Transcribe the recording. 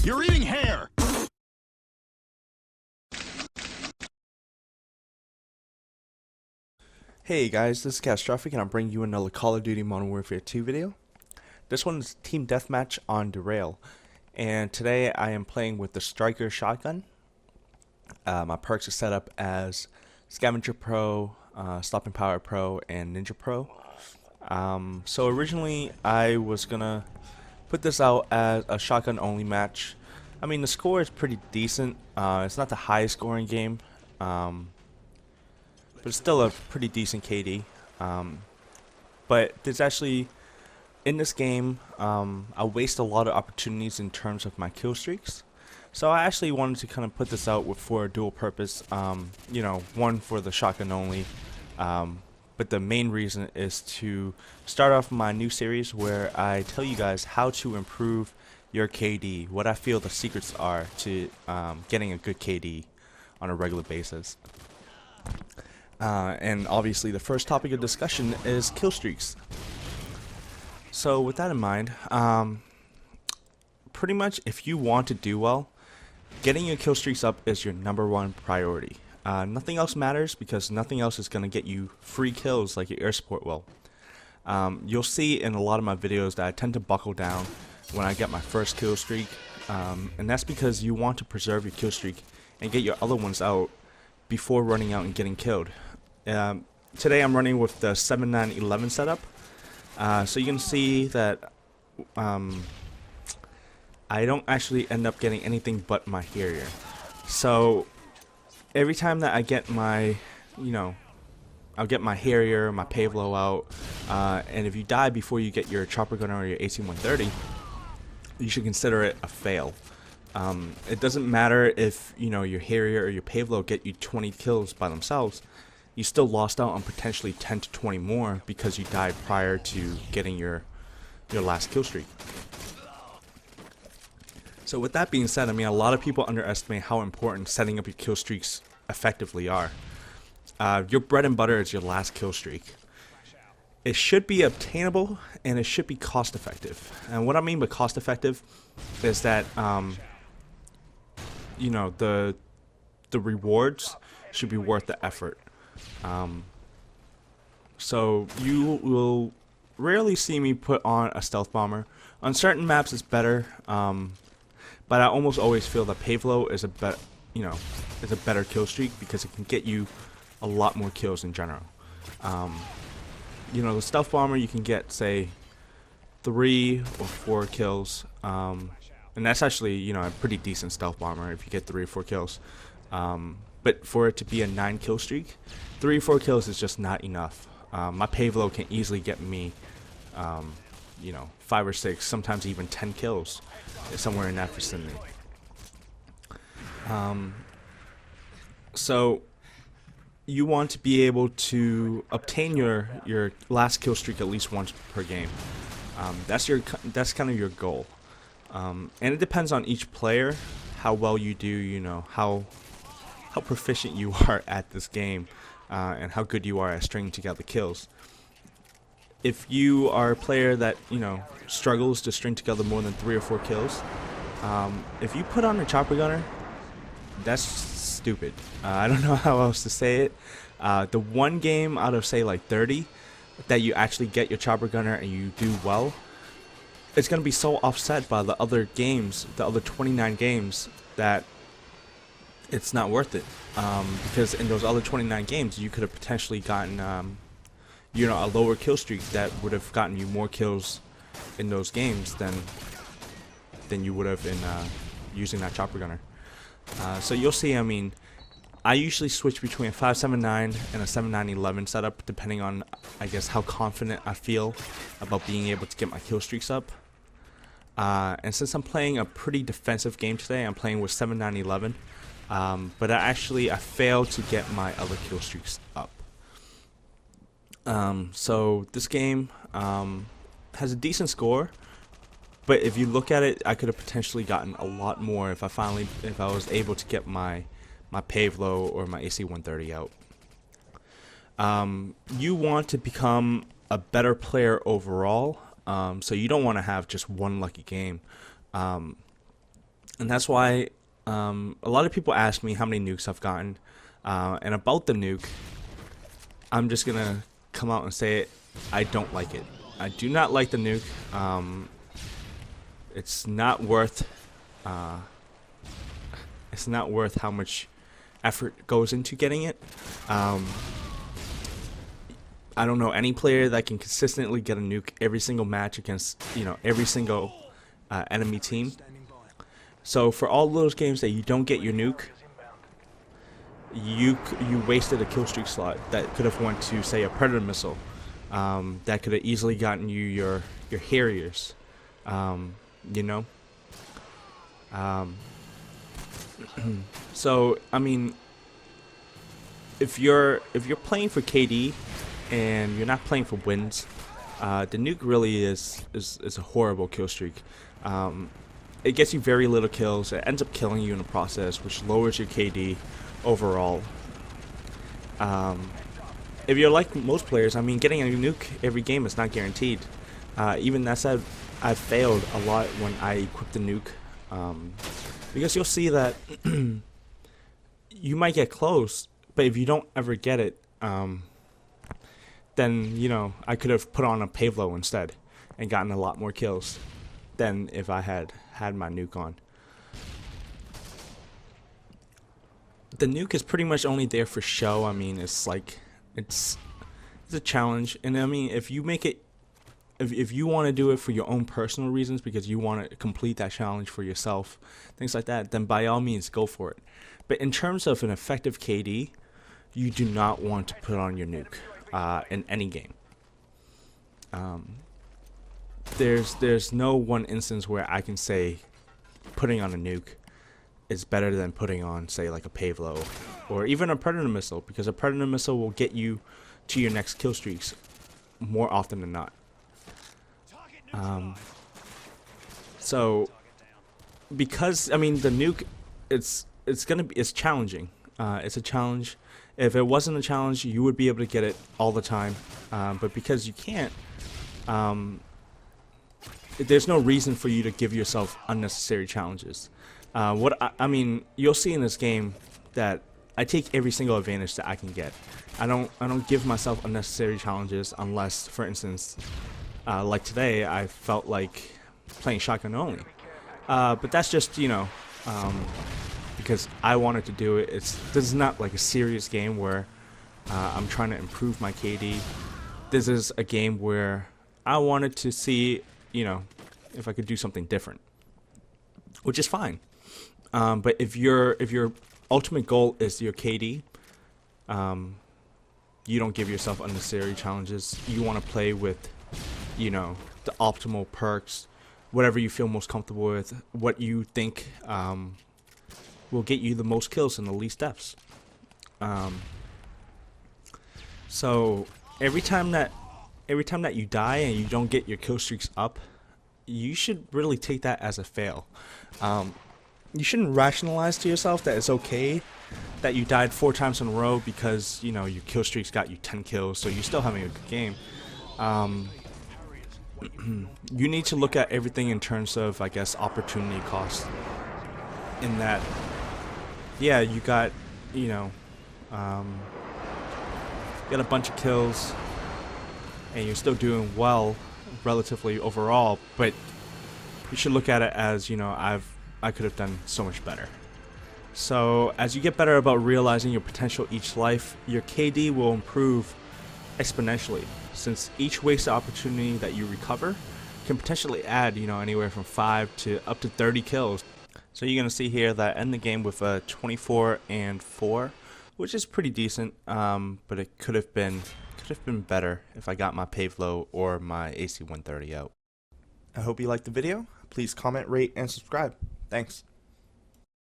You're eating hair! Hey guys, this is Kataztrophik and I'm bringing you another Call of Duty Modern Warfare 2 video. This one is Team Deathmatch on Derail, and today I am playing with the Striker shotgun. My perks are set up as Scavenger Pro, Stopping Power Pro, and Ninja Pro. So originally I was gonna put this out as a shotgun only match. I mean, the score is pretty decent. It's not the highest scoring game, but it's still a pretty decent KD. But there's actually, in this game, I waste a lot of opportunities in terms of my kill streaks. So I actually wanted to kind of put this out for a dual purpose. You know, one for the shotgun only, but the main reason is to start off my new series where I tell you guys how to improve your KD, what I feel the secrets are to getting a good KD on a regular basis. And obviously the first topic of discussion is kill streaks. So with that in mind, pretty much if you want to do well, getting your kill streaks up is your #1 priority. Nothing else matters because nothing else is going to get you free kills like your air support will. You'll see in a lot of my videos that I tend to buckle down when I get my first kill streak, and that's because you want to preserve your kill streak and get your other ones out before running out and getting killed. Today I'm running with the 7-9-11 setup, so you can see that I don't actually end up getting anything but my Harrier. So every time that I get my, I'll get my Harrier, my Pave Low out, and if you die before you get your chopper gunner or your AC-130, you should consider it a fail. It doesn't matter if your Harrier or your Pave Low get you 20 kills by themselves. You still lost out on potentially 10 to 20 more because you died prior to getting your last kill streak. So with that being said, I mean, a lot of people underestimate how important setting up your kill streaks effectively are. Your bread and butter is your last kill streak. It should be obtainable and it should be cost effective. And what I mean by cost effective is that the rewards should be worth the effort. So you will rarely see me put on a stealth bomber. On certain maps it's better, but I almost always feel that Pave Low is a better kill streak because it can get you a lot more kills in general. The stealth bomber you can get, say, 3 or 4 kills, and that's actually a pretty decent stealth bomber if you get 3 or 4 kills. But for it to be a 9 kill streak, 3 or 4 kills is just not enough. My Pave Low can easily get me 5 or 6, sometimes even 10 kills, somewhere in that vicinity. So you want to be able to obtain your last kill streak at least once per game. That's kind of your goal. And it depends on each player, how well you do, how proficient you are at this game, and how good you are at stringing together kills. If you are a player that struggles to string together more than 3 or 4 kills, if you put on a chopper gunner, that's stupid. I don't know how else to say it. The one game out of, say, like 30 that you actually get your chopper gunner and you do well, it's going to be so offset by the other games, the other 29 games, that it's not worth it. Because in those other 29 games you could have potentially gotten a lower kill streak that would have gotten you more kills in those games than you would have in using that chopper gunner. So you'll see, I mean, I usually switch between a 5.79 and a 7.9-11 setup depending on, I guess, how confident I feel about being able to get my kill streaks up. And since I'm playing a pretty defensive game today, I'm playing with 7.9-11, but I failed to get my other kill streaks up. So this game has a decent score, but if you look at it, I could have potentially gotten a lot more if I was able to get my Pave Low or my AC-130 out. You want to become a better player overall, so you don't want to have just one lucky game. And that's why a lot of people ask me how many nukes I've gotten. And about the nuke, I'm just going to come out and say it. I don't like it. I do not like the nuke. It's not worth how much effort goes into getting it. I don't know any player that can consistently get a nuke every single match against, every single enemy team. So for all those games that you don't get your nuke, you wasted a kill streak slot that could have went to, say, a predator missile. That could have easily gotten you your Harriers. So I mean, if you're playing for KD and you're not playing for wins, the nuke really is a horrible kill streak. It gets you very little kills. It ends up killing you in the process, which lowers your KD overall. If you're like most players, I mean, getting a nuke every game is not guaranteed. Even that said, I've failed a lot when I equip the nuke, because you'll see that you might get close, but if you don't ever get it, then I could have put on a Pave Low instead and gotten a lot more kills than if I had my nuke on. The nuke is pretty much only there for show. I mean, it's like it's a challenge, and I mean, if you make it, if you want to do it for your own personal reasons because you want to complete that challenge for yourself, things like that, then by all means go for it. But in terms of an effective KD, you do not want to put on your nuke in any game. There's no one instance where I can say putting on a nuke is better than putting on, say, like a Pave Low or even a predator missile, because a predator missile will get you to your next kill streaks more often than not. So because I mean the nuke, it's challenging. It's a challenge. If it wasn't a challenge, you would be able to get it all the time. But because you can't, there's no reason for you to give yourself unnecessary challenges. I mean, you'll see in this game that I take every single advantage that I can get. I don't give myself unnecessary challenges unless, for instance, like today, I felt like playing shotgun only. But that's just because I wanted to do it. This is not like a serious game where I'm trying to improve my KD. This is a game where I wanted to see, if I could do something different, which is fine. But if your ultimate goal is your KD, you don't give yourself unnecessary challenges. You want to play with, the optimal perks, whatever you feel most comfortable with, what you think will get you the most kills and the least deaths. So every time that you die and you don't get your kill streaks up, you should really take that as a fail. You shouldn't rationalize to yourself that it's okay that you died 4 times in a row because your kill streaks got you 10 kills, so you're still having a good game. You need to look at everything in terms of, I guess, opportunity cost. In that, yeah, you got got a bunch of kills and you're still doing well relatively overall, but you should look at it as, I could have done so much better. So as you get better about realizing your potential each life, your KD will improve exponentially, since each wasted opportunity that you recover can potentially add, anywhere from 5 to up to 30 kills. So you're gonna see here that I end the game with a 24-4, which is pretty decent, but it could have been better if I got my Pave Low or my AC-130 out. I hope you liked the video. Please comment, rate, and subscribe. Thanks.